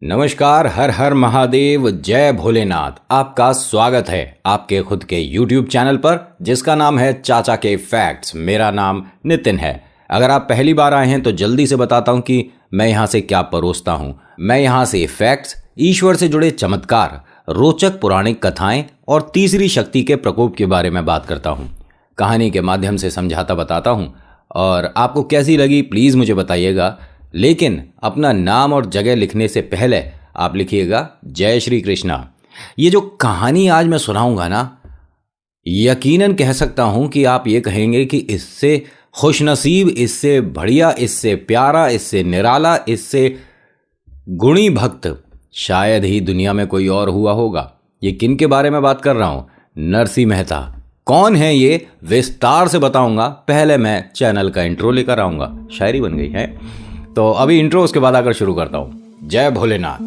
नमस्कार, हर हर महादेव, जय भोलेनाथ। आपका स्वागत है आपके खुद के YouTube चैनल पर जिसका नाम है चाचा के फैक्ट्स। मेरा नाम नितिन है। अगर आप पहली बार आए हैं तो जल्दी से बताता हूं कि मैं यहां से क्या परोसता हूं। मैं यहां से फैक्ट्स, ईश्वर से जुड़े चमत्कार, रोचक पौराणिक कथाएं और तीसरी शक्ति के प्रकोप के बारे में बात करता हूं। कहानी के माध्यम से समझाता बताता हूं और आपको कैसी लगी प्लीज़ मुझे बताइएगा। लेकिन अपना नाम और जगह लिखने से पहले आप लिखिएगा जय श्री कृष्णा। ये जो कहानी आज मैं सुनाऊंगा ना, यकीनन कह सकता हूं कि आप ये कहेंगे कि इससे खुशनसीब, इससे बढ़िया, इससे प्यारा, इससे निराला, इससे गुणी भक्त शायद ही दुनिया में कोई और हुआ होगा। ये किन के बारे में बात कर रहा हूं? नरसिंह मेहता। कौन है ये विस्तार से बताऊंगा। पहले मैं चैनल का इंट्रो लेकर आऊंगा। शायरी बन गई है तो अभी इंट्रो, उसके बाद आकर शुरू करता हूं। जय भोलेनाथ।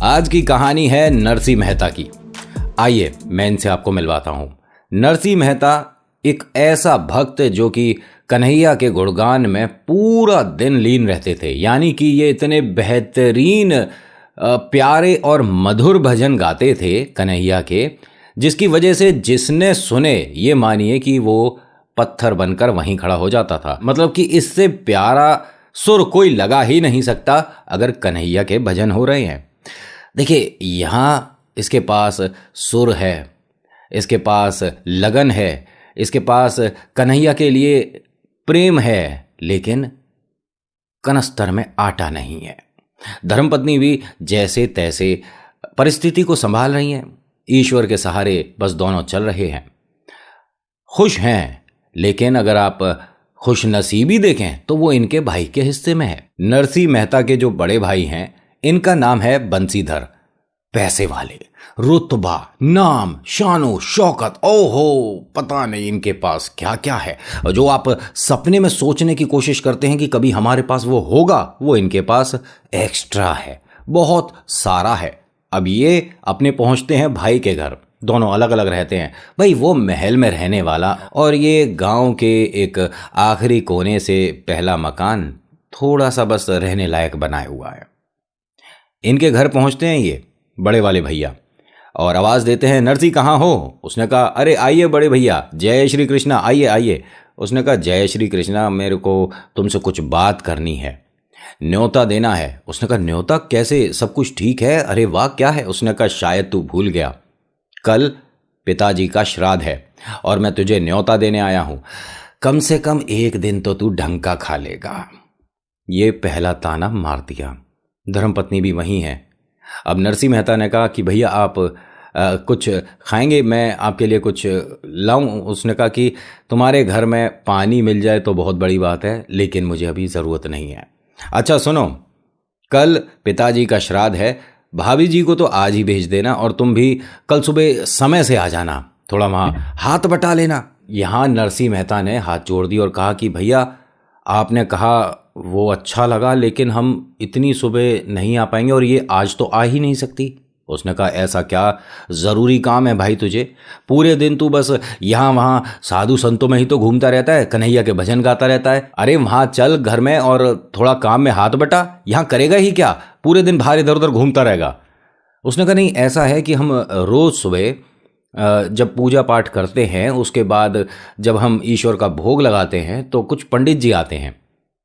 आज की कहानी है नरसिंह मेहता की। आइए मैं इनसे आपको मिलवाता हूं। नरसिंह मेहता एक ऐसा भक्त जो कि कन्हैया के गुणगान में पूरा दिन लीन रहते थे। यानी कि ये इतने बेहतरीन प्यारे और मधुर भजन गाते थे कन्हैया के, जिसकी वजह से जिसने सुने ये मानिए कि वो पत्थर बनकर वहीं खड़ा हो जाता था। मतलब कि इससे प्यारा सुर कोई लगा ही नहीं सकता अगर कन्हैया के भजन हो रहे हैं। देखिए, यहाँ इसके पास सुर है, इसके पास लगन है, इसके पास कन्हैया के लिए प्रेम है, लेकिन कनस्तर में आटा नहीं है। धर्मपत्नी भी जैसे तैसे परिस्थिति को संभाल रही हैं। ईश्वर के सहारे बस दोनों चल रहे हैं, खुश हैं। लेकिन अगर आप खुश नसीबी देखें तो वो इनके भाई के हिस्से में है। नरसिंह मेहता के जो बड़े भाई हैं, इनका नाम है बंसीधर। पैसे वाले, रुतबा, नाम, शानो शौकत, ओहो पता नहीं इनके पास क्या क्या है। जो आप सपने में सोचने की कोशिश करते हैं कि कभी हमारे पास वो होगा, वो इनके पास एक्स्ट्रा है, बहुत सारा है। अब ये अपने पहुंचते हैं भाई के घर। दोनों अलग अलग रहते हैं। भाई वो महल में रहने वाला और ये गांव के एक आखिरी कोने से पहला मकान थोड़ा सा बस रहने लायक बनाया हुआ है। इनके घर पहुंचते हैं ये बड़े वाले भैया और आवाज़ देते हैं, नरसिंह कहाँ हो? उसने कहा, अरे आइए बड़े भैया, जय श्री कृष्णा, आइए आइए। उसने कहा, जय श्री कृष्णा, मेरे को तुमसे कुछ बात करनी है, न्योता देना है। उसने कहा, न्योता कैसे? सब कुछ ठीक है? अरे वाह, क्या है? उसने कहा, शायद तू भूल गया, कल पिताजी का श्राद्ध है और मैं तुझे न्योता देने आया हूँ। कम से कम एक दिन तो तू ढंग का खा लेगा। ये पहला ताना मार दिया। धर्मपत्नी भी वहीं है। अब नरसिंह मेहता ने कहा कि भैया आप कुछ खाएंगे, मैं आपके लिए कुछ लाऊं? उसने कहा कि तुम्हारे घर में पानी मिल जाए तो बहुत बड़ी बात है, लेकिन मुझे अभी ज़रूरत नहीं है। अच्छा सुनो, कल पिताजी का श्राद्ध है, भाभी जी को तो आज ही भेज देना और तुम भी कल सुबह समय से आ जाना, थोड़ा वहाँ हाथ बटा लेना। यहाँ नरसिंह मेहता ने हाथ जोड़ दी और कहा कि भैया आपने कहा वो अच्छा लगा, लेकिन हम इतनी सुबह नहीं आ पाएंगे और ये आज तो आ ही नहीं सकती। उसने कहा, ऐसा क्या ज़रूरी काम है भाई तुझे? पूरे दिन तू बस यहाँ वहाँ साधु संतों में ही तो घूमता रहता है, कन्हैया के भजन गाता रहता है। अरे वहाँ चल घर में और थोड़ा काम में हाथ बटा। यहाँ करेगा ही क्या? पूरे दिन बाहर इधर उधर घूमता रहेगा। उसने कहा, नहीं ऐसा है कि हम रोज़ सुबह जब पूजा पाठ करते हैं, उसके बाद जब हम ईश्वर का भोग लगाते हैं तो कुछ पंडित जी आते हैं।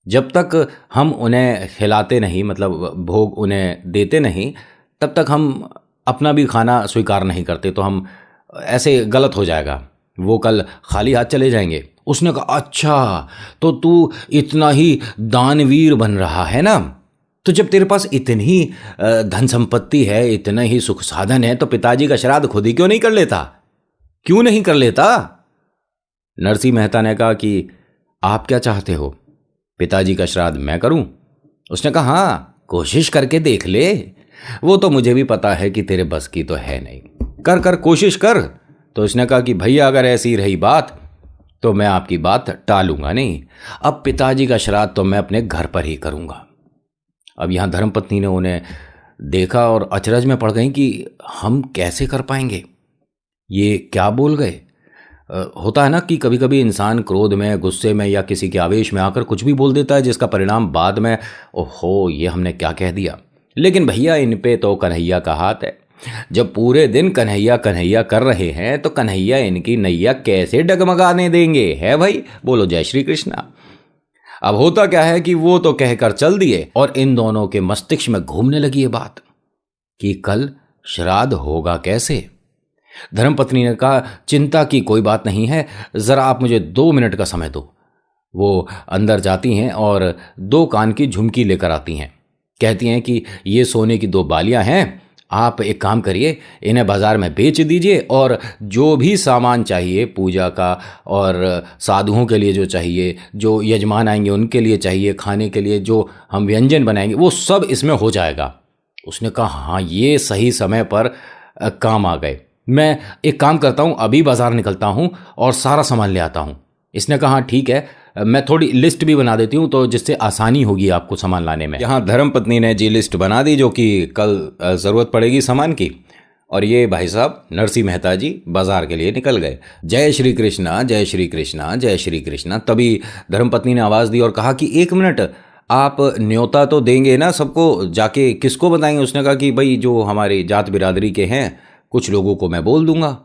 जब तक हम उन्हें खिलाते नहीं, मतलब भोग उन्हें देते नहीं, तब तक हम अपना भी खाना स्वीकार नहीं करते। तो हम ऐसे गलत हो जाएगा, वो कल खाली हाथ चले जाएंगे। उसने कहा, अच्छा तो तू इतना ही दानवीर बन रहा है ना? तो जब तेरे पास इतनी धन संपत्ति है, इतना ही सुख साधन है, तो पिताजी का श्राद्ध खुद ही क्यों नहीं कर लेता? क्यों नहीं कर लेता? नरसिंह मेहता ने कहा कि आप क्या चाहते हो, पिताजी का श्राद्ध मैं करूं? उसने कहा, हाँ कोशिश करके देख ले। वो तो मुझे भी पता है कि तेरे बस की तो है नहीं, कर कर कोशिश कर। तो उसने कहा कि भैया अगर ऐसी रही बात तो मैं आपकी बात टालूंगा नहीं। अब पिताजी का श्राद्ध तो मैं अपने घर पर ही करूंगा। अब यहाँ धर्मपत्नी ने उन्हें देखा और अचरज में पड़ गई कि हम कैसे कर पाएंगे। ये क्या बोल गए? होता है ना कि कभी कभी इंसान क्रोध में, गुस्से में या किसी के आवेश में आकर कुछ भी बोल देता है जिसका परिणाम बाद में, ओहो ये हमने क्या कह दिया। लेकिन भैया इन पे तो कन्हैया का हाथ है। जब पूरे दिन कन्हैया कन्हैया कर रहे हैं तो कन्हैया इनकी नैया कैसे डगमगाने देंगे? है भाई, बोलो जय श्री कृष्णा। अब होता क्या है कि वो तो कहकर चल दिए और इन दोनों के मस्तिष्क में घूमने लगी ये बात कि कल श्राद्ध होगा कैसे। धर्मपत्नी ने कहा, चिंता की कोई बात नहीं है, जरा आप मुझे 2 मिनट का समय दो। वो अंदर जाती हैं और 2 कान की झुमकी लेकर आती हैं। कहती हैं कि ये सोने की 2 बालियां हैं, आप एक काम करिए, इन्हें बाजार में बेच दीजिए और जो भी सामान चाहिए पूजा का और साधुओं के लिए जो चाहिए, जो यजमान आएंगे उनके लिए चाहिए, खाने के लिए जो हम व्यंजन बनाएंगे, वो सब इसमें हो जाएगा। उसने कहा, हाँ ये सही समय पर काम आ गए। मैं एक काम करता हूँ, अभी बाजार निकलता हूँ और सारा सामान ले आता हूँ। इसने कहा, हाँ ठीक है, मैं थोड़ी लिस्ट भी बना देती हूँ तो जिससे आसानी होगी आपको सामान लाने में। यहाँ धर्मपत्नी ने जी लिस्ट बना दी जो कि कल ज़रूरत पड़ेगी सामान की। और ये भाई साहब नरसिंह मेहता जी बाजार के लिए निकल गए। जय श्री कृष्णा, जय श्री कृष्णा, जय श्री कृष्णा। तभी धर्मपत्नी ने आवाज़ दी और कहा कि 1 मिनट, आप न्योता तो देंगे ना सबको, जाके किसको बताएंगे? उसने कहा कि भाई जो हमारी जात बिरादरी के हैं कुछ लोगों को मैं बोल दूंगा।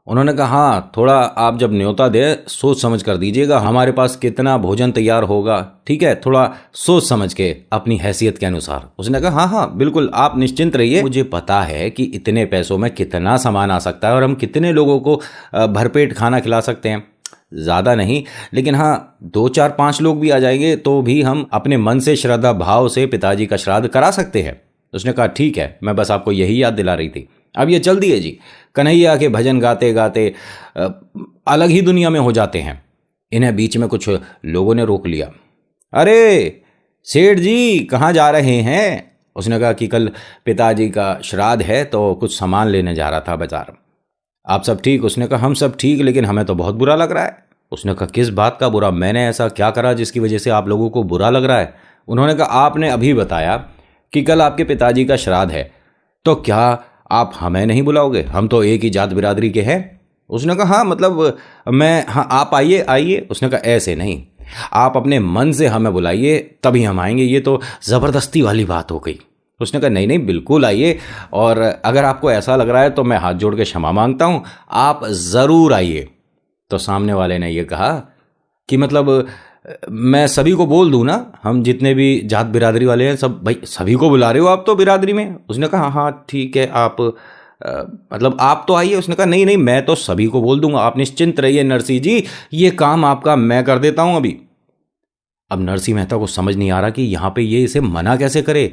उन्होंने कहा, हाँ थोड़ा आप जब न्योता दे सोच समझ कर दीजिएगा, हमारे पास कितना भोजन तैयार होगा, ठीक है, थोड़ा सोच समझ के अपनी हैसियत के अनुसार। उसने कहा, हाँ हाँ बिल्कुल, आप निश्चिंत रहिए, मुझे पता है कि इतने पैसों में कितना सामान आ सकता है और हम कितने लोगों को भरपेट खाना खिला सकते हैं। ज़्यादा नहीं, लेकिन हाँ 2 4 5 लोग भी आ जाएंगे तो भी हम अपने मन से श्रद्धा भाव से पिताजी का श्राद्ध करा सकते हैं। उसने कहा, ठीक है, मैं बस आपको यही याद दिला रही थी। अब ये चल दिए जी। कन्हैया के भजन गाते गाते अलग ही दुनिया में हो जाते हैं। इन्हें बीच में कुछ लोगों ने रोक लिया। अरे सेठ जी कहाँ जा रहे हैं? उसने कहा कि कल पिताजी का श्राद्ध है तो कुछ सामान लेने जा रहा था बाजार। आप सब ठीक? उसने कहा, हम सब ठीक, लेकिन हमें तो बहुत बुरा लग रहा है। उसने कहा, किस बात का बुरा? मैंने ऐसा क्या करा जिसकी वजह से आप लोगों को बुरा लग रहा है? उन्होंने कहा, आपने अभी बताया कि कल आपके पिताजी का श्राद्ध है, तो क्या आप हमें नहीं बुलाओगे? हम तो एक ही जात बिरादरी के हैं। उसने कहा, हाँ मतलब मैं, हाँ आप आइए आइए। उसने कहा, ऐसे नहीं, आप अपने मन से हमें बुलाइए तभी हम आएंगे, ये तो ज़बरदस्ती वाली बात हो गई। उसने कहा, नहीं नहीं बिल्कुल आइए, और अगर आपको ऐसा लग रहा है तो मैं हाथ जोड़ के क्षमा मांगता हूँ, आप ज़रूर आइए। तो सामने वाले ने यह कहा कि मतलब मैं सभी को बोल दूं ना, हम जितने भी जात बिरादरी वाले हैं सब, भाई सभी को बुला रहे हो आप तो बिरादरी में? उसने कहा, हाँ ठीक है, आप मतलब आप तो आइए। उसने कहा, नहीं नहीं मैं तो सभी को बोल दूंगा, आप निश्चिंत रहिए नरसिंह जी, ये काम आपका मैं कर देता हूं अभी। अब नरसिंह मेहता को समझ नहीं आ रहा कि यहाँ पे ये इसे मना कैसे करे।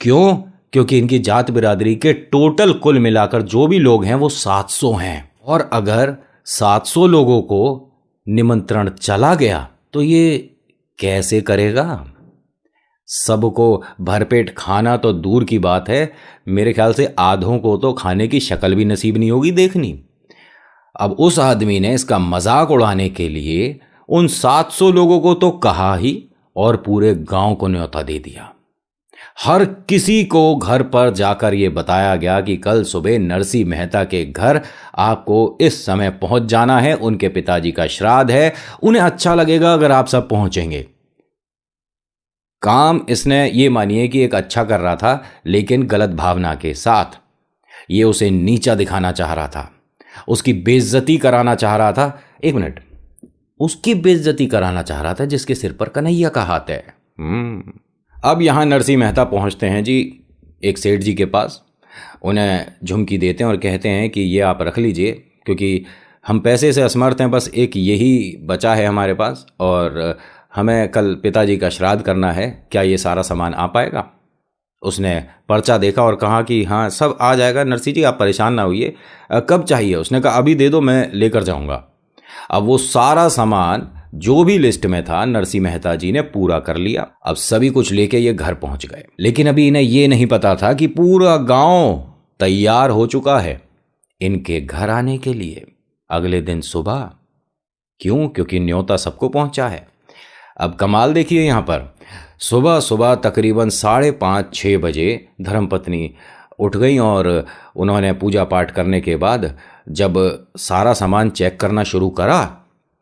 क्यों? क्योंकि इनकी जात बिरादरी के टोटल कुल मिलाकर जो भी लोग हैं वो 700 हैं, और अगर 700 लोगों को निमंत्रण चला गया तो ये कैसे करेगा? सबको भरपेट खाना तो दूर की बात है, मेरे ख्याल से आधों को तो खाने की शक्ल भी नसीब नहीं होगी देखनी। अब उस आदमी ने इसका मजाक उड़ाने के लिए उन 700 लोगों को तो कहा ही, और पूरे गांव को न्योता दे दिया। हर किसी को घर पर जाकर यह बताया गया कि कल सुबह नरसिंह मेहता के घर आपको इस समय पहुंच जाना है, उनके पिताजी का श्राद्ध है, उन्हें अच्छा लगेगा अगर आप सब पहुंचेंगे। काम इसने ये मानिए कि एक अच्छा कर रहा था, लेकिन गलत भावना के साथ। ये उसे नीचा दिखाना चाह रहा था, उसकी बेइज्जती कराना चाह रहा था। 1 मिनट, उसकी बेइज्जती कराना चाह रहा था जिसके सिर पर कन्हैया का हाथ है। अब यहाँ नरसिंह मेहता पहुँचते हैं जी एक सेठ जी के पास, उन्हें झुमकी देते हैं और कहते हैं कि ये आप रख लीजिए, क्योंकि हम पैसे से असमर्थ हैं, बस एक यही बचा है हमारे पास, और हमें कल पिताजी का श्राद्ध करना है, क्या ये सारा सामान आ पाएगा? उसने पर्चा देखा और कहा कि हाँ सब आ जाएगा नरसिंह जी, आप परेशान ना होइए। कब चाहिए? उसने कहा, अभी दे दो, मैं लेकर जाऊँगा। अब वो सारा सामान जो भी लिस्ट में था नरसिंह मेहता जी ने पूरा कर लिया। अब सभी कुछ लेके ये घर पहुंच गए, लेकिन अभी इन्हें ये नहीं पता था कि पूरा गांव तैयार हो चुका है इनके घर आने के लिए अगले दिन सुबह। क्यों? क्योंकि न्योता सबको पहुंचा है। अब कमाल देखिए, यहां पर सुबह सुबह तकरीबन 5:30 6 बजे धर्मपत्नी उठ गई और उन्होंने पूजा पाठ करने के बाद जब सारा सामान चेक करना शुरू करा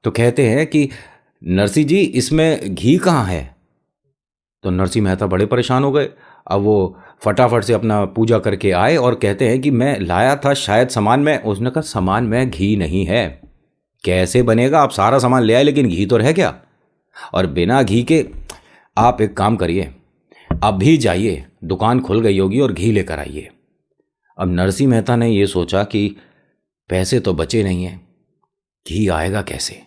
तो कहते हैं कि नरसी जी इसमें घी कहाँ है। तो नरसिंह मेहता बड़े परेशान हो गए। अब वो फटाफट से अपना पूजा करके आए और कहते हैं कि मैं लाया था शायद सामान में। उसने कहा सामान में घी नहीं है। कैसे बनेगा, आप सारा सामान ले आए लेकिन घी तो रह गया। और बिना घी के आप एक काम करिए, अभी जाइए, दुकान खुल गई होगी और घी लेकर आइए। अब नरसिंह मेहता ने ये सोचा कि पैसे तो बचे नहीं हैं, घी आएगा कैसे।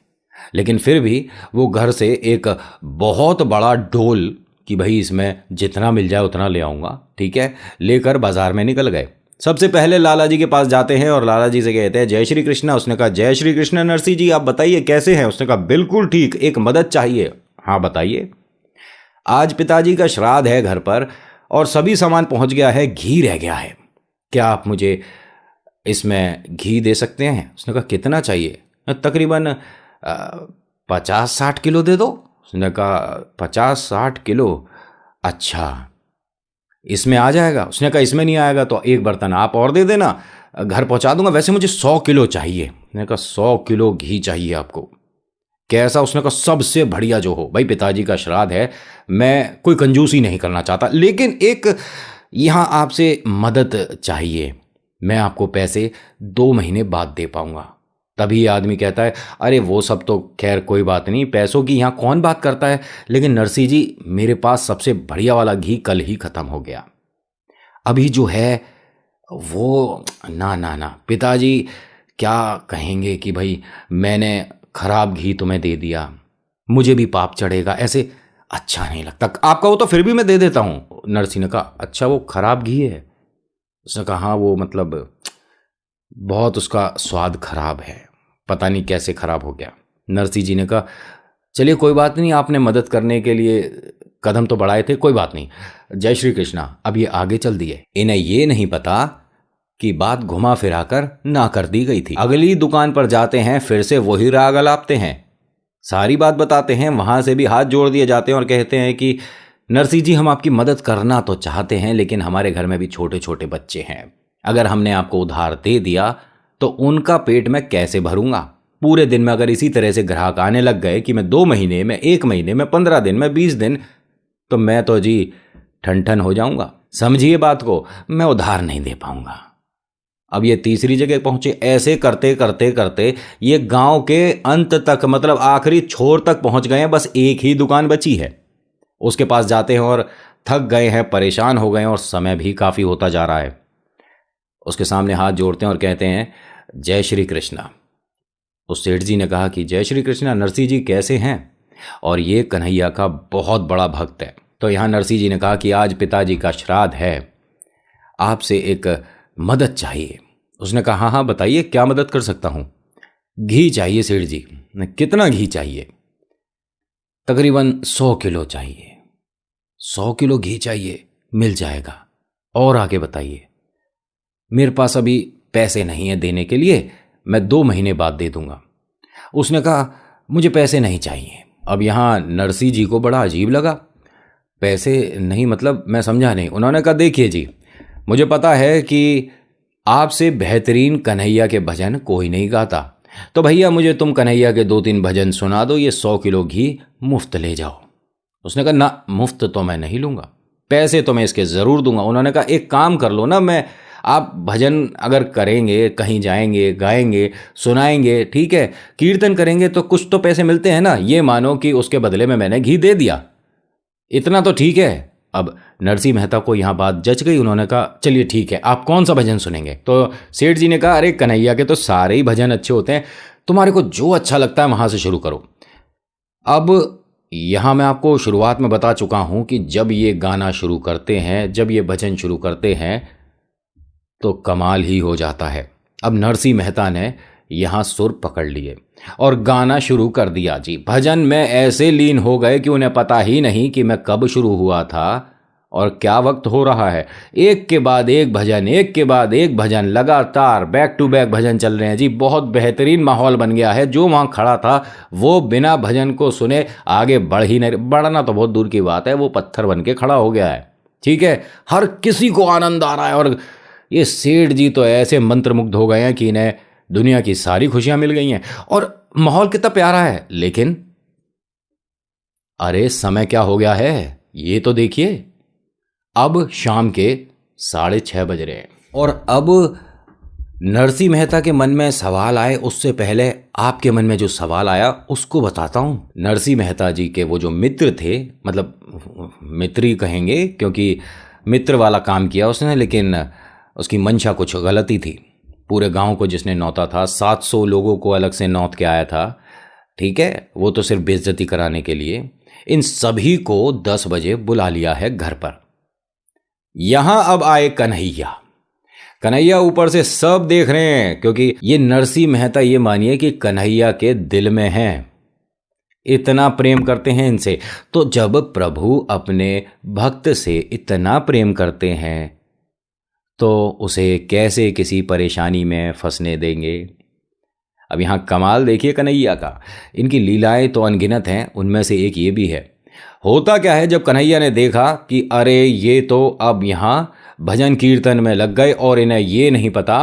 लेकिन फिर भी वो घर से एक बहुत बड़ा डोल कि भाई इसमें जितना मिल जाए उतना ले आऊँगा, ठीक है, लेकर बाजार में निकल गए। सबसे पहले लाला जी के पास जाते हैं और लाला जी से कहते हैं जय श्री कृष्णा। उसने कहा जय श्री कृष्णा नरसिंह जी, आप बताइए कैसे हैं। उसने कहा बिल्कुल ठीक, एक मदद चाहिए। हाँ बताइए। आज पिताजी का श्राद्ध है घर पर और सभी सामान पहुंच गया है, घी रह गया है। क्या आप मुझे इसमें घी दे सकते हैं। उसने कहा कितना चाहिए। तकरीबन 50-60 किलो दे दो। उसने कहा 50-60 किलो, अच्छा इसमें आ जाएगा। उसने कहा इसमें नहीं आएगा तो एक बर्तन आप और दे देना, घर पहुंचा दूंगा। वैसे मुझे 100 किलो चाहिए। उसने कहा 100 किलो घी चाहिए आपको, कैसा। उसने कहा सबसे बढ़िया जो हो। भाई पिताजी का श्राद्ध है, मैं कोई कंजूसी नहीं करना चाहता, लेकिन एक यहाँ आपसे मदद चाहिए। मैं आपको पैसे 2 महीने बाद दे पाऊंगा। तभी आदमी कहता है अरे वो सब तो खैर कोई बात नहीं, पैसों की यहाँ कौन बात करता है, लेकिन नरसिंह जी मेरे पास सबसे बढ़िया वाला घी कल ही ख़त्म हो गया। अभी जो है वो ना ना ना, पिताजी क्या कहेंगे कि भाई मैंने खराब घी तुम्हें दे दिया, मुझे भी पाप चढ़ेगा, ऐसे अच्छा नहीं लगता। आपका वो तो फिर भी मैं दे देता हूँ। नरसिंह ने कहा अच्छा वो खराब घी है। उसने कहा हाँ वो मतलब बहुत उसका स्वाद खराब है, पता नहीं कैसे खराब हो गया। नरसिंह जी ने कहा चलिए कोई बात नहीं, आपने मदद करने के लिए कदम तो बढ़ाए थे, कोई बात नहीं, जय श्री कृष्णा। अब ये आगे चल दिए। इन्हें ये नहीं पता कि बात घुमा फिराकर ना कर दी गई थी। अगली दुकान पर जाते हैं, फिर से वही राग अलापते हैं, सारी बात बताते हैं। वहां से भी हाथ जोड़ दिए जाते हैं और कहते हैं कि नरसिंह जी हम आपकी मदद करना तो चाहते हैं, लेकिन हमारे घर में भी छोटे छोटे बच्चे हैं। अगर हमने आपको उधार दे दिया तो उनका पेट मैं कैसे भरूंगा। पूरे दिन में अगर इसी तरह से ग्राहक आने लग गए कि मैं 2 महीने में, 1 महीने में, 15 दिन में, 20 दिन, तो मैं तो जी ठन ठन हो जाऊंगा। समझिए बात को, मैं उधार नहीं दे पाऊंगा। अब ये तीसरी जगह पहुंचे। ऐसे करते करते करते ये गांव के अंत तक, मतलब आखिरी छोर तक पहुंच गए हैं। बस एक ही दुकान बची है, उसके पास जाते हैं और थक गए हैं, परेशान हो गए हैं और समय भी काफ़ी होता जा रहा है। उसके सामने हाथ जोड़ते हैं और कहते हैं जय श्री कृष्णा। उस सेठ जी ने कहा कि जय श्री कृष्णा, नरसिंह जी कैसे हैं। और ये कन्हैया का बहुत बड़ा भक्त है। तो यहाँ नरसिंह जी ने कहा कि आज पिताजी का श्राद्ध है, आपसे एक मदद चाहिए। उसने कहा हाँ हाँ बताइए क्या मदद कर सकता हूँ। घी चाहिए सेठ जी। कितना घी चाहिए। तकरीबन 100 किलो चाहिए। 100 किलो घी चाहिए, मिल जाएगा। और आगे बताइए। मेरे पास अभी पैसे नहीं है देने के लिए, मैं 2 महीने बाद दे दूंगा। उसने कहा मुझे पैसे नहीं चाहिए। अब यहाँ नरसिंह जी को बड़ा अजीब लगा, पैसे नहीं मतलब मैं समझा नहीं। उन्होंने कहा देखिए जी, मुझे पता है कि आपसे बेहतरीन कन्हैया के भजन कोई नहीं गाता, तो भैया मुझे तुम कन्हैया के 2-3 भजन सुना दो, ये 100 किलो घी मुफ्त ले जाओ। उसने कहा ना, मुफ्त तो मैं नहीं लूँगा, पैसे तो मैं इसके ज़रूर दूंगा। उन्होंने कहा एक काम कर लो ना, मैं आप भजन अगर करेंगे, कहीं जाएंगे, गाएंगे, सुनाएंगे, ठीक है, कीर्तन करेंगे तो कुछ तो पैसे मिलते हैं ना। ये मानो कि उसके बदले में मैंने घी दे दिया, इतना तो ठीक है। अब नरसिंह मेहता को यहाँ बात जच गई। उन्होंने कहा चलिए ठीक है, आप कौन सा भजन सुनेंगे। तो सेठ जी ने कहा अरे कन्हैया के तो सारे ही भजन अच्छे होते हैं, तुम्हारे को जो अच्छा लगता है वहाँ से शुरू करो। अब यहाँ मैं आपको शुरुआत में बता चुका हूँ कि जब ये गाना शुरू करते हैं, जब ये भजन शुरू करते हैं तो कमाल ही हो जाता है। अब नरसिंह मेहता ने यहाँ सुर पकड़ लिए और गाना शुरू कर दिया जी। भजन में ऐसे लीन हो गए कि उन्हें पता ही नहीं कि मैं कब शुरू हुआ था और क्या वक्त हो रहा है। एक के बाद एक भजन, एक के बाद एक भजन, लगातार बैक टू बैक भजन चल रहे हैं जी। बहुत बेहतरीन माहौल बन गया है। जो वहाँ खड़ा था वो बिना भजन को सुने आगे बढ़ ही नहीं, बढ़ना तो बहुत दूर की बात है, वो पत्थर बन के खड़ा हो गया है, ठीक है। हर किसी को आनंद आ रहा है और ये सेठ जी तो ऐसे मंत्रमुग्ध हो गए हैं कि इन्हें दुनिया की सारी खुशियां मिल गई हैं और माहौल कितना प्यारा है। लेकिन अरे समय क्या हो गया है ये तो देखिए, अब शाम के 6:30 बज रहे हैं। और अब नरसिंह मेहता के मन में सवाल आए उससे पहले आपके मन में जो सवाल आया उसको बताता हूं। नरसिंह मेहता जी के वो जो मित्र थे, मतलब मित्र ही कहेंगे क्योंकि मित्र वाला काम किया उसने, लेकिन उसकी मंशा कुछ गलती थी। पूरे गांव को जिसने नौता था, 700 लोगों को अलग से नौत के आया था, ठीक है, वो तो सिर्फ बेइज्जती कराने के लिए। इन सभी को 10 बजे बुला लिया है घर पर। यहां अब आए कन्हैया। कन्हैया ऊपर से सब देख रहे हैं क्योंकि ये नरसिंह मेहता, ये मानिए कि कन्हैया के दिल में हैं, इतना प्रेम करते हैं इनसे। तो जब प्रभु अपने भक्त से इतना प्रेम करते हैं तो उसे कैसे किसी परेशानी में फंसने देंगे। अब यहां कमाल देखिए कन्हैया का, इनकी लीलाएं तो अनगिनत हैं, उनमें से एक ये भी है। होता क्या है, जब कन्हैया ने देखा कि अरे ये तो अब यहां भजन कीर्तन में लग गए और इन्हें ये नहीं पता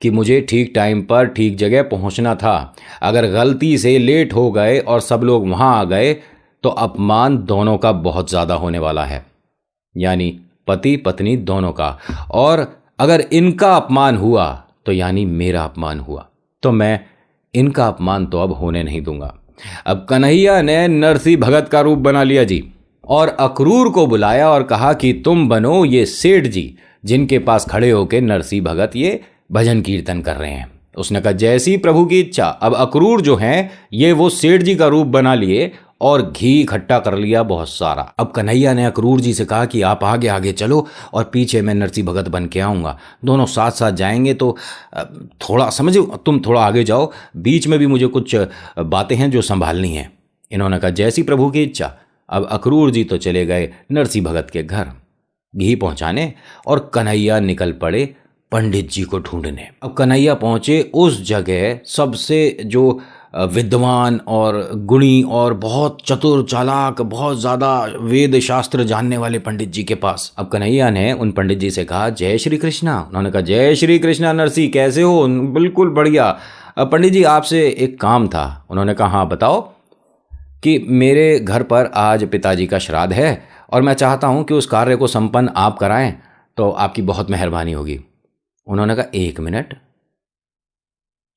कि मुझे ठीक टाइम पर ठीक जगह पहुंचना था, अगर गलती से लेट हो गए और सब लोग वहां आ गए तो अपमान दोनों का बहुत ज़्यादा होने वाला है, यानी पति पत्नी दोनों का। और अगर इनका अपमान हुआ तो यानी मेरा अपमान हुआ, तो मैं इनका अपमान तो अब होने नहीं दूंगा। अब कन्हैया ने नरसिंह भगत का रूप बना लिया जी और अक्रूर को बुलाया और कहा कि तुम बनो ये सेठ जी जिनके पास खड़े होकर नरसिंह भगत ये भजन कीर्तन कर रहे हैं। उसने कहा जैसी प्रभु की इच्छा। अब अक्रूर जो हैं ये वो सेठ जी का रूप बना लिए और घी इकट्ठा कर लिया बहुत सारा। अब कन्हैया ने अक्रूर जी से कहा कि आप आगे आगे चलो और पीछे मैं नरसिंह भगत बन के आऊँगा, दोनों साथ साथ जाएंगे तो थोड़ा समझो, तुम थोड़ा आगे जाओ, बीच में भी मुझे कुछ बातें हैं जो संभालनी हैं। इन्होंने कहा जैसी प्रभु की इच्छा। अब अक्रूर जी तो चले गए नरसिंह भगत के घर घी पहुंचाने और कन्हैया निकल पड़े पंडित जी को ढूंढने। अब कन्हैया पहुंचे उस जगह सबसे जो विद्वान और गुणी और बहुत चतुर चालाक, बहुत ज़्यादा वेद शास्त्र जानने वाले पंडित जी के पास। अब कन्हैया ने उन पंडित जी से कहा जय श्री कृष्णा। उन्होंने कहा जय श्री कृष्णा नरसिंह, कैसे हो? बिल्कुल बढ़िया। पंडित जी आपसे एक काम था। उन्होंने कहा हाँ बताओ। कि मेरे घर पर आज पिताजी का श्राद्ध है और मैं चाहता हूँ कि उस कार्य को संपन्न आप कराएं, तो आपकी बहुत मेहरबानी होगी। उन्होंने कहा 1 मिनट,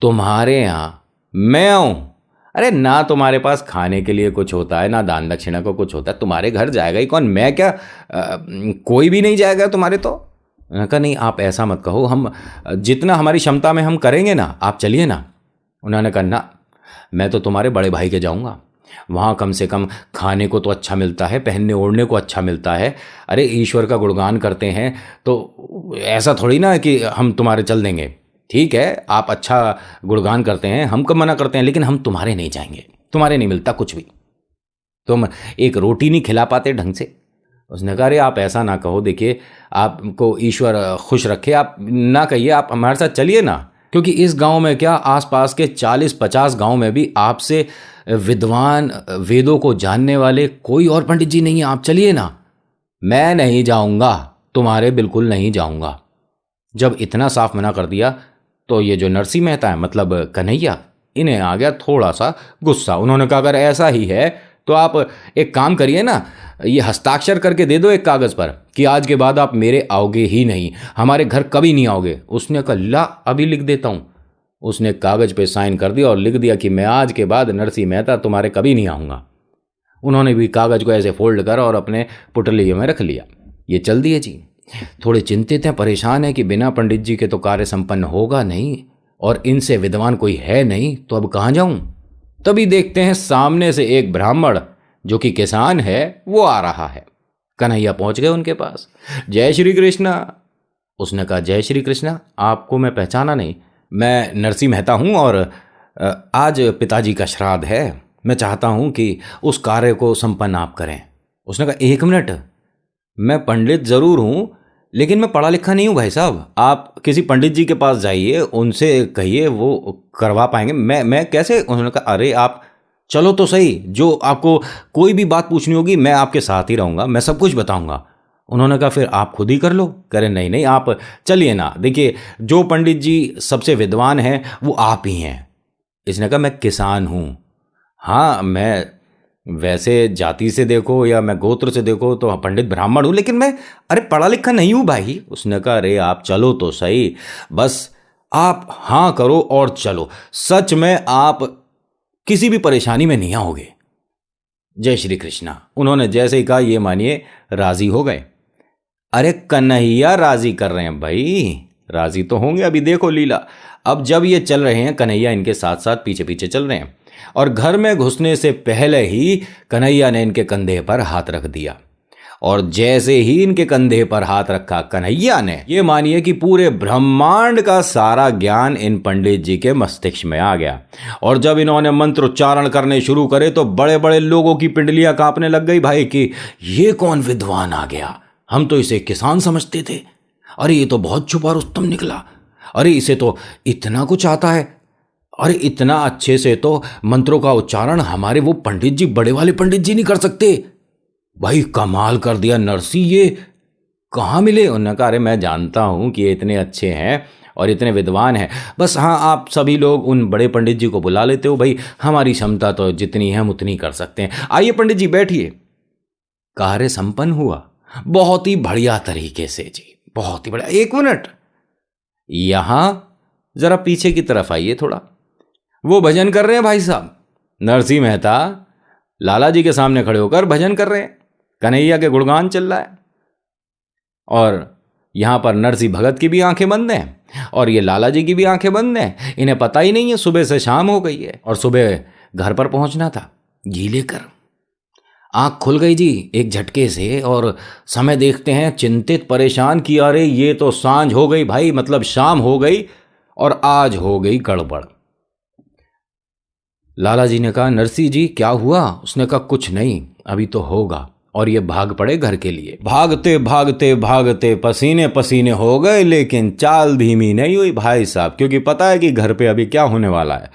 तुम्हारे यहाँ मैं आऊं? अरे ना तुम्हारे पास खाने के लिए कुछ होता है, ना दान दक्षिणा को कुछ होता है, तुम्हारे घर जाएगा ही कौन? मैं क्या कोई भी नहीं जाएगा तुम्हारे? तो उन्होंने कहा नहीं आप ऐसा मत कहो, हम जितना हमारी क्षमता में हम करेंगे ना, आप चलिए ना। उन्होंने कहा ना मैं तो तुम्हारे बड़े भाई के जाऊंगा, वहाँ कम से कम खाने को तो अच्छा मिलता है, पहनने ओढ़ने को अच्छा मिलता है। अरे ईश्वर का गुणगान करते हैं तो ऐसा थोड़ी ना कि हम तुम्हारे चल देंगे। ठीक है आप अच्छा गुणगान करते हैं, हम कब मना करते हैं, लेकिन हम तुम्हारे नहीं जाएंगे, तुम्हारे नहीं मिलता कुछ भी, तुम एक रोटी नहीं खिला पाते ढंग से। उसने कहा अरे आप ऐसा ना कहो, देखिए आपको ईश्वर खुश रखे, आप ना कहिए, आप हमारे साथ चलिए ना, क्योंकि इस गांव में क्या आसपास के 40-50 गांव में भी आपसे विद्वान वेदों को जानने वाले कोई और पंडित जी नहीं है, आप चलिए ना। मैं नहीं जाऊंगा, तुम्हारे बिल्कुल नहीं जाऊंगा। जब इतना साफ मना कर दिया तो ये जो नरसिंह मेहता है, मतलब कन्हैया, इन्हें आ गया थोड़ा सा गुस्सा। उन्होंने कहा अगर ऐसा ही है तो आप एक काम करिए ना, ये हस्ताक्षर करके दे दो एक कागज़ पर कि आज के बाद आप मेरे आओगे ही नहीं, हमारे घर कभी नहीं आओगे। उसने कहा ला अभी लिख देता हूँ। उसने कागज़ पे साइन कर दिया और लिख दिया कि मैं आज के बाद नरसिंह मेहता तुम्हारे कभी नहीं आऊँगा। उन्होंने भी कागज़ को ऐसे फोल्ड कर और अपने पुटलियों में रख लिया। ये चल दिए जी। थोड़े चिंतित हैं, परेशान हैं कि बिना पंडित जी के तो कार्य संपन्न होगा नहीं और इनसे विद्वान कोई है नहीं, तो अब कहाँ जाऊं। तभी देखते हैं सामने से एक ब्राह्मण जो कि किसान है वो आ रहा है। कन्हैया पहुंच गए उनके पास। जय श्री कृष्णा। उसने कहा जय श्री कृष्णा, आपको मैं पहचाना नहीं, मैं नरसिंह मेहता हूं और आज पिताजी का श्राद्ध है, मैं चाहता हूं कि उस कार्य को संपन्न आप करें। उसने कहा 1 मिनट, मैं पंडित ज़रूर हूं लेकिन मैं पढ़ा लिखा नहीं हूँ भाई साहब, आप किसी पंडित जी के पास जाइए, उनसे कहिए वो करवा पाएंगे, मैं कैसे। उन्होंने कहा अरे आप चलो तो सही, जो आपको कोई भी बात पूछनी होगी मैं आपके साथ ही रहूँगा, मैं सब कुछ बताऊँगा। उन्होंने कहा फिर आप खुद ही कर लो। कह रहे नहीं नहीं आप चलिए ना, देखिए जो पंडित जी सबसे विद्वान हैं वो आप ही हैं। इसने कहा मैं किसान हूँ। हाँ मैं वैसे जाति से देखो या मैं गोत्र से देखो तो पंडित ब्राह्मण हूँ, लेकिन मैं अरे पढ़ा लिखा नहीं हूँ भाई। उसने कहा अरे आप चलो तो सही, बस आप हाँ करो और चलो, सच में आप किसी भी परेशानी में नहीं आओगे। जय श्री कृष्णा। उन्होंने जैसे ही कहा ये मानिए राजी हो गए। अरे कन्हैया राजी कर रहे हैं भाई, राजी तो होंगे, अभी देखो लीला। अब जब ये चल रहे हैं कन्हैया इनके साथ साथ पीछे पीछे चल रहे हैं, और घर में घुसने से पहले ही कन्हैया ने इनके कंधे पर हाथ रख दिया। और जैसे ही इनके कंधे पर हाथ रखा कन्हैया ने, ये मानिए कि पूरे ब्रह्मांड का सारा ज्ञान इन पंडित जी के मस्तिष्क में आ गया। और जब इन्होंने मंत्र उच्चारण करने शुरू करे तो बड़े बड़े लोगों की पिंडलियां कांपने लग गई भाई कि ये कौन विद्वान आ गया, हम तो इसे किसान समझते थे, अरे ये तो बहुत छुपा रुस्तम निकला, अरे इसे तो इतना कुछ आता है, अरे इतना अच्छे से तो मंत्रों का उच्चारण हमारे वो पंडित जी, बड़े वाले पंडित जी नहीं कर सकते। भाई कमाल कर दिया नरसी, ये कहाँ मिले? उन्होंने कहा अरे मैं जानता हूँ कि ये इतने अच्छे हैं और इतने विद्वान हैं, बस हाँ आप सभी लोग उन बड़े पंडित जी को बुला लेते हो, भाई हमारी क्षमता तो जितनी है हम उतनी कर सकते हैं, आइए पंडित जी बैठिए। कार्य संपन्न हुआ बहुत ही बढ़िया तरीके से जी, बहुत ही बढ़िया। एक मिनट यहां जरा पीछे की तरफ आइए थोड़ा, वो भजन कर रहे हैं भाई साहब। नरसिंह मेहता लाला जी के सामने खड़े होकर भजन कर रहे हैं, कन्हैया के गुणगान चल रहा है, और यहां पर नरसिंह भगत की भी आंखें बंद हैं और ये लाला जी की भी आंखें बंद हैं। इन्हें पता ही नहीं है सुबह से शाम हो गई है और सुबह घर पर पहुंचना था घी लेकर। आंख खुल गई जी एक झटके से, और समय देखते हैं चिंतित परेशान कि अरे ये तो सांझ हो गई भाई, मतलब शाम हो गई और आज हो गई गड़बड़। लाला जी ने कहा नरसिंह जी क्या हुआ? उसने कहा कुछ नहीं, अभी तो होगा। और ये भाग पड़े घर के लिए। भागते भागते भागते पसीने पसीने हो गए, लेकिन चाल धीमी नहीं हुई भाई साहब, क्योंकि पता है कि घर पे अभी क्या होने वाला है।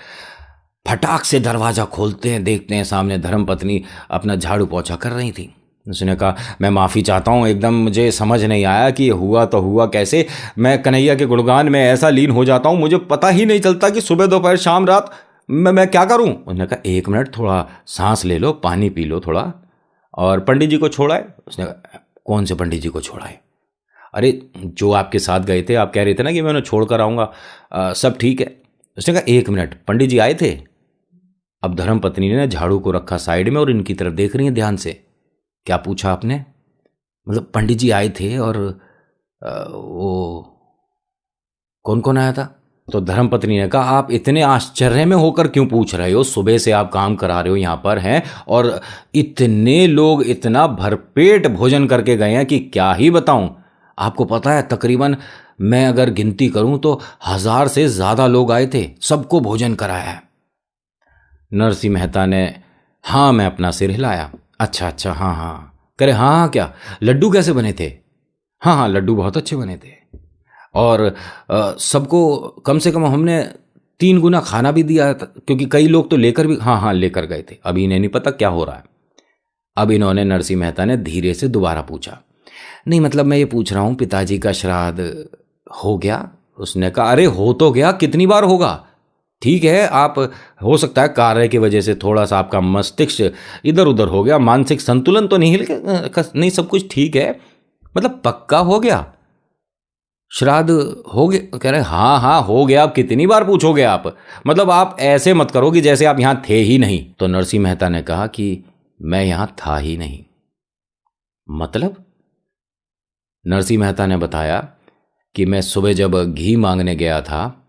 फटाक से दरवाजा खोलते हैं, देखते हैं सामने धर्मपत्नी अपना झाड़ू पोछा कर रही थी। उसने कहा मैं माफ़ी चाहता हूँ, एकदम मुझे समझ नहीं आया कि हुआ तो हुआ कैसे, मैं कन्हैया के गुणगान में ऐसा लीन हो जाता हूँ, मुझे पता ही नहीं चलता कि सुबह दोपहर शाम रात मैं क्या करूँ। उन्होंने कहा एक मिनट थोड़ा सांस ले लो, पानी पी लो थोड़ा, और पंडित जी को छोड़ाए। उसने कहा कौन से पंडित जी को छोड़ाए? अरे जो आपके साथ गए थे, आप कह रहे थे ना कि मैं उन्हें छोड़ कर आऊँगा, सब ठीक है। उसने कहा एक मिनट, पंडित जी आए थे? अब धर्मपत्नी ने झाड़ू को रखा साइड में और इनकी तरफ देख रही है ध्यान से। क्या पूछा आपने? मतलब पंडित जी आए थे और वो कौन कौन आया था? तो धर्मपत्नी ने कहा आप इतने आश्चर्य में होकर क्यों पूछ रहे हो, सुबह से आप काम करा रहे हो यहाँ पर हैं, और इतने लोग इतना भरपेट भोजन करके गए हैं कि क्या ही बताऊं। आपको पता है तकरीबन मैं अगर गिनती करूं तो 1000 से ज़्यादा लोग आए थे, सबको भोजन कराया है। नरसिंह मेहता ने हाँ मैं अपना सिर हिलाया। अच्छा अच्छा हाँ हाँ। करे हाँ हाँ क्या लड्डू कैसे बने थे? हाँ हाँ लड्डू बहुत अच्छे बने थे, और सबको कम से कम हमने 3 गुना खाना भी दिया था, क्योंकि कई लोग तो लेकर भी हाँ हाँ लेकर गए थे। अभी इन्हें नहीं पता क्या हो रहा है। अब इन्होंने नरसिंह मेहता ने धीरे से दोबारा पूछा नहीं मतलब मैं ये पूछ रहा हूँ पिताजी का श्राद्ध हो गया? उसने कहा अरे हो तो गया, कितनी बार होगा। ठीक है आप हो सकता है कार्य की वजह से थोड़ा सा आपका मस्तिष्क इधर उधर हो गया, मानसिक संतुलन तो नहीं हिल नहीं, सब कुछ ठीक है, मतलब पक्का हो गया श्राद्ध हो गया? कह रहे हाँ हाँ हो गया। आप कितनी बार पूछोगे आप, मतलब आप ऐसे मत करो कि जैसे आप यहाँ थे ही नहीं। तो नरसिंह मेहता ने कहा कि मैं यहाँ था ही नहीं। मतलब? नरसिंह मेहता ने बताया कि मैं सुबह जब घी मांगने गया था,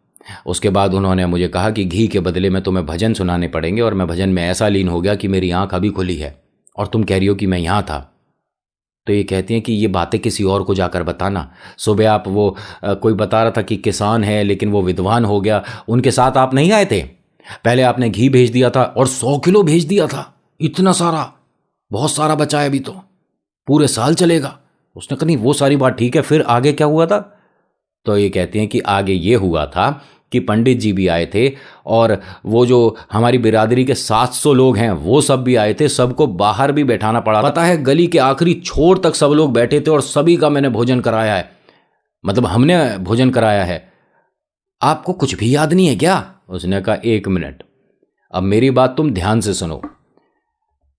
उसके बाद उन्होंने मुझे कहा कि घी के बदले में तुम्हें भजन सुनाने पड़ेंगे, और मैं भजन में ऐसा लीन हो गया कि मेरी आंख अभी खुली है, और तुम कह रही हो कि मैं यहाँ था। तो ये कहती हैं कि ये बातें किसी और को जाकर बताना। सुबह आप वो कोई बता रहा था कि किसान है लेकिन वो विद्वान हो गया, उनके साथ आप नहीं आए थे? पहले आपने घी भेज दिया था और 100 किलो भेज दिया था, इतना सारा, बहुत सारा बचा है अभी तो, पूरे साल चलेगा। उसने कहा नहीं वो सारी बात ठीक है, फिर आगे क्या हुआ था? तो ये कहती हैं कि आगे ये हुआ था कि पंडित जी भी आए थे और वो जो हमारी बिरादरी के 700 लोग हैं वो सब भी आए थे, सबको बाहर भी बैठाना पड़ा। पता है, गली के आखिरी छोर तक सब लोग बैठे थे और सभी का मैंने भोजन कराया है, मतलब हमने भोजन कराया है। आपको कुछ भी याद नहीं है क्या? उसने कहा 1 मिनट, अब मेरी बात तुम ध्यान से सुनो।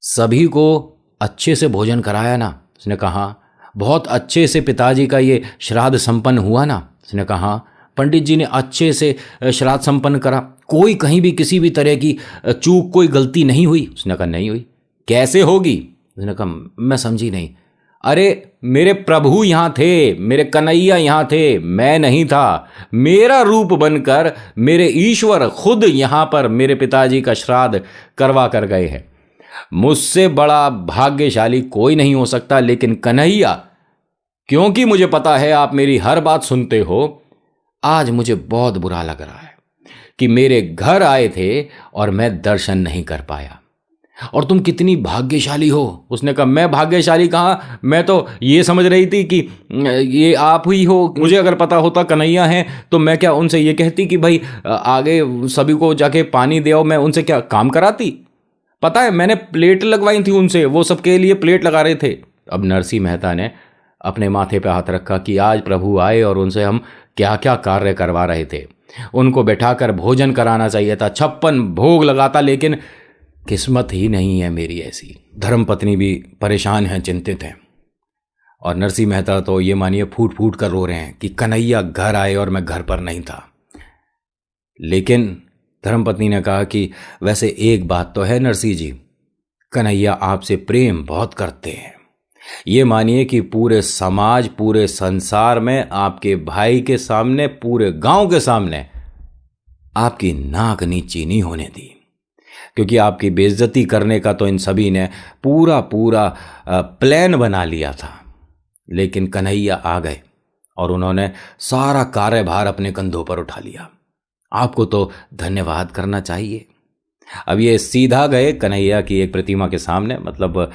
सभी को अच्छे से भोजन कराया ना? उसने कहा। बहुत अच्छे से पिताजी का ये श्राद्ध संपन्न हुआ ना? उसने कहा। पंडित जी ने अच्छे से श्राद्ध संपन्न करा, कोई कहीं भी किसी भी तरह की चूक, कोई गलती नहीं हुई? उसने कहा नहीं हुई। कैसे होगी? उसने कहा मैं समझी नहीं। अरे मेरे प्रभु यहाँ थे, मेरे कन्हैया यहाँ थे, मैं नहीं था। मेरा रूप बनकर मेरे ईश्वर खुद यहाँ पर मेरे पिताजी का श्राद्ध करवा कर गए हैं। मुझसे बड़ा भाग्यशाली कोई नहीं हो सकता। लेकिन कन्हैया, क्योंकि मुझे पता है आप मेरी हर बात सुनते हो, आज मुझे बहुत बुरा लग रहा है कि मेरे घर आए थे और मैं दर्शन नहीं कर पाया, और तुम कितनी भाग्यशाली हो। उसने कहा मैं भाग्यशाली कहाँ, मैं तो ये समझ रही थी कि ये आप ही हो। मुझे अगर पता होता कन्हैया हैं तो मैं क्या उनसे ये कहती कि भाई आगे सभी को जाके पानी दे आओ, मैं उनसे क्या काम कराती? पता है, मैंने प्लेट लगवाई थी उनसे, वो सबके लिए प्लेट लगा रहे थे। अब नरसिंह मेहता ने अपने माथे पर हाथ रखा कि आज प्रभु आए और उनसे हम क्या क्या कार्य करवा रहे थे। उनको बैठाकर भोजन कराना चाहिए था, 56 भोग लगाता, लेकिन किस्मत ही नहीं है मेरी ऐसी। धर्मपत्नी भी परेशान हैं, चिंतित हैं, और नरसिंह मेहता तो ये मानिए फूट फूट कर रो रहे हैं कि कन्हैया घर आए और मैं घर पर नहीं था। लेकिन धर्मपत्नी ने कहा कि वैसे एक बात तो है नरसिंह जी, कन्हैया आपसे प्रेम बहुत करते हैं। ये मानिए कि पूरे समाज, पूरे संसार में आपके भाई के सामने, पूरे गांव के सामने आपकी नाक नीची नहीं होने दी, क्योंकि आपकी बेइज्जती करने का तो इन सभी ने पूरा प्लान बना लिया था। लेकिन कन्हैया आ गए और उन्होंने सारा कार्यभार अपने कंधों पर उठा लिया। आपको तो धन्यवाद करना चाहिए। अब ये सीधा गए कन्हैया की एक प्रतिमा के सामने, मतलब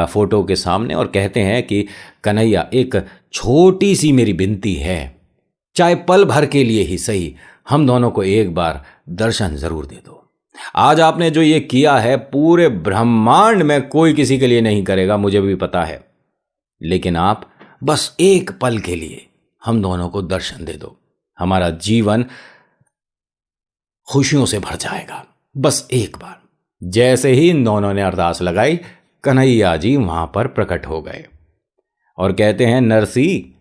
फोटो के सामने, और कहते हैं कि कन्हैया, एक छोटी सी मेरी विनती है, चाहे पल भर के लिए ही सही, हम दोनों को एक बार दर्शन जरूर दे दो। आज आपने जो ये किया है पूरे ब्रह्मांड में कोई किसी के लिए नहीं करेगा, मुझे भी पता है, लेकिन आप बस एक पल के लिए हम दोनों को दर्शन दे दो, हमारा जीवन खुशियों से भर जाएगा, बस एक बार। जैसे ही इन दोनों ने अरदास लगाई, कन्हैया जी वहां पर प्रकट हो गए और कहते हैं नरसिंह,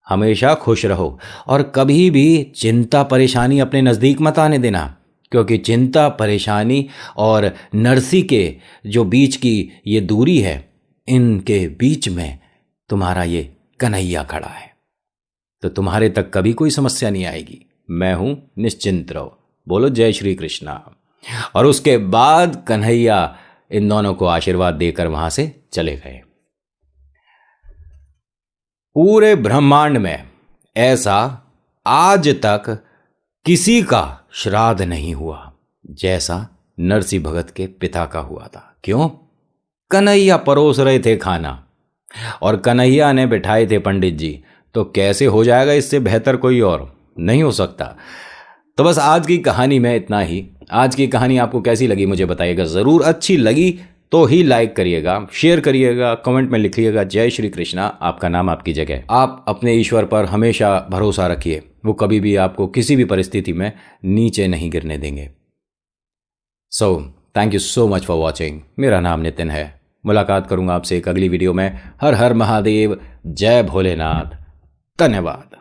हमेशा खुश रहो और कभी भी चिंता परेशानी अपने नजदीक मत आने देना, क्योंकि चिंता परेशानी और नरसिंह के जो बीच की ये दूरी है, इनके बीच में तुम्हारा ये कन्हैया खड़ा है, तो तुम्हारे तक कभी कोई समस्या नहीं आएगी। मैं हूं, निश्चिंत रहो। बोलो जय श्री कृष्णा। और उसके बाद कन्हैया इन दोनों को आशीर्वाद देकर वहां से चले गए। पूरे ब्रह्मांड में ऐसा आज तक किसी का श्राद्ध नहीं हुआ जैसा नरसिंह भगत के पिता का हुआ था। क्यों? कन्हैया परोस रहे थे खाना और कन्हैया ने बिठाए थे पंडित जी, तो कैसे हो जाएगा इससे बेहतर कोई और नहीं हो सकता। तो बस आज की कहानी में इतना ही। आज की कहानी आपको कैसी लगी मुझे बताइएगा ज़रूर। अच्छी लगी तो ही लाइक करिएगा, शेयर करिएगा, कमेंट में लिखिएगा जय श्री कृष्णा, आपका नाम आपकी जगह। आप अपने ईश्वर पर हमेशा भरोसा रखिए, वो कभी भी आपको किसी भी परिस्थिति में नीचे नहीं गिरने देंगे। So thank you so much for watching. मेरा नाम नितिन है। मुलाकात करूंगा आपसे एक अगली वीडियो में। हर हर महादेव, जय भोलेनाथ, धन्यवाद।